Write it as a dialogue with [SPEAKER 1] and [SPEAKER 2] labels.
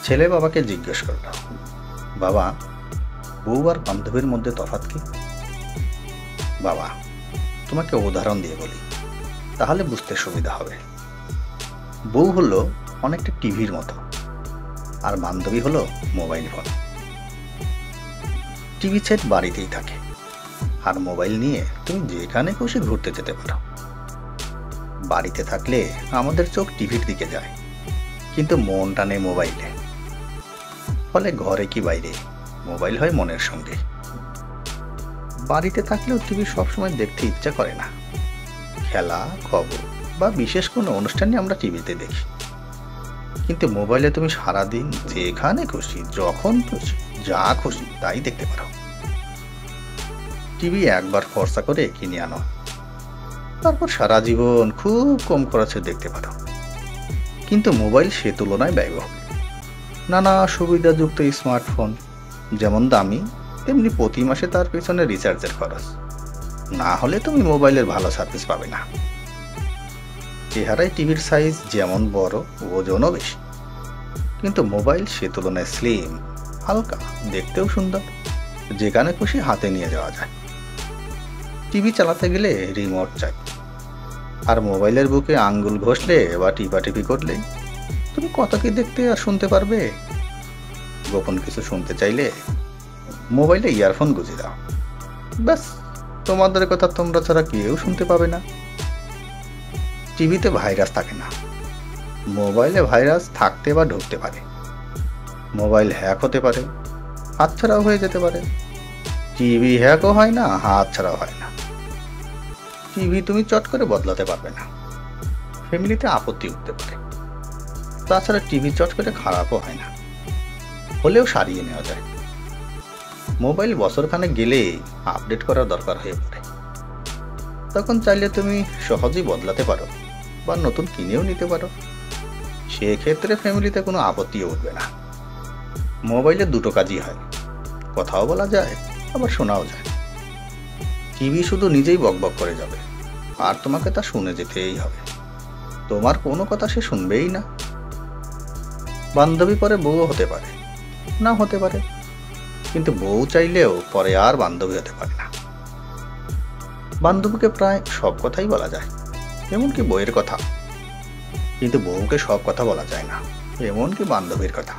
[SPEAKER 1] ছেলে বাবাকে জিজ্ঞেস করল, বাবা, বউ আর বান্ধবীর মধ্যে তফাৎ কি? বাবা, তোমাকে উদাহরণ দিয়ে বলি, তাহলে বুঝতে সুবিধা হবে। বউ হলো অনেকটা টিভির মতো, আর বান্ধবী হলো মোবাইল ফোন। টিভি সেট বাড়িতেই থাকে, আর মোবাইল নিয়ে তুমি যেখানে খুশি ঘুরতে যেতে পারো। বাড়িতে থাকলে আমাদের চোখ টিভির দিকে যায়, কিন্তু মন টানে মোবাইলে। ফলে ঘরে কি বাইরে, মোবাইল হয় মনের সঙ্গে। বাড়িতে থাকলেও টিভি সবসময় দেখতে ইচ্ছা করে না। খেলা, খবর বা বিশেষ কোনো অনুষ্ঠানে আমরা টিভিতে দেখি, কিন্তু মোবাইলে তুমি সারাদিন যেখানে খুশি, যখন খুশি, যা খুশি তাই দেখতে পারো। টিভি একবার খরচা করে কিনে আনো, তারপর সারা জীবন খুব কম খরচে দেখতে পারো। কিন্তু মোবাইল সে তুলনায় ব্যয়বহুল। নানা সুবিধাযুক্ত স্মার্টফোন যেমন দামি, তেমনি প্রতি মাসে তার পেছনে রিচার্জের খরচ। না হলে তুমি মোবাইলের ভালো সার্ভিস পাবে না। চেহারায় টিভির সাইজ যেমন বড়, ওজনও বেশি, কিন্তু মোবাইল সে তুলনায় স্লিম, হালকা, দেখতেও সুন্দর, যেখানে খুশি হাতে নিয়ে যাওয়া যায়। টিভি চালাতে গেলে রিমোট চাই, আর মোবাইলের বুকে আঙ্গুল ঘষলে বা টিপাটিপি করলে তুমি কত কি দেখতে আর শুনতে পারবে। গোপন কিছু শুনতে চাইলে মোবাইলে ইয়ারফোন গুঁজে দাও, ব্যাস, তোমাদের কথা তোমরা ছাড়া কেউ শুনতে পাবে না। টিভিতে ভাইরাস থাকে না, মোবাইলে ভাইরাস থাকতে বা ঢুকতে পারে। মোবাইল হ্যাক হতে পারে, হাতছাড়াও হয়ে যেতে পারে। টিভি হ্যাকও হয় না, হাতছাড়াও হয় না। টিভি তুমি চট করে বদলাতে পারবে না, ফ্যামিলিতে আপত্তি উঠতে পারে। তাছাড়া টিভি চট করে খারাপও হয় না, হলেও সারিয়ে নেওয়া যায়। মোবাইল বছরখানেক গেলে আপডেট করার দরকার হয়ে পড়ে, তখন চাইলে তুমি সহজেই বদলাতে পারো বা নতুন কিনেও নিতে পারো। সেক্ষেত্রে ফ্যামিলিতে কোনো আপত্তিও উঠবে না। মোবাইলে দুটো কাজই হয়, কথাও বলা যায়, আবার শোনাও যায়। টিভি শুধু নিজেই বকবক করে যাবে, আর তোমাকে তা শুনে যেতেই হবে। তোমার কোনো কথা সে শুনবেই না। বান্ধবী পরে বউও হতে পারে, না হতে পারে, কিন্তু বউ চাইলেও পরে আর বান্ধবী হতে পারে না। বান্ধবীকে প্রায় সব কথাই বলা যায়, এমনকি বইয়ের কথা, কিন্তু বউকে সব কথা বলা যায় না, এমনকি বান্ধবীর কথা।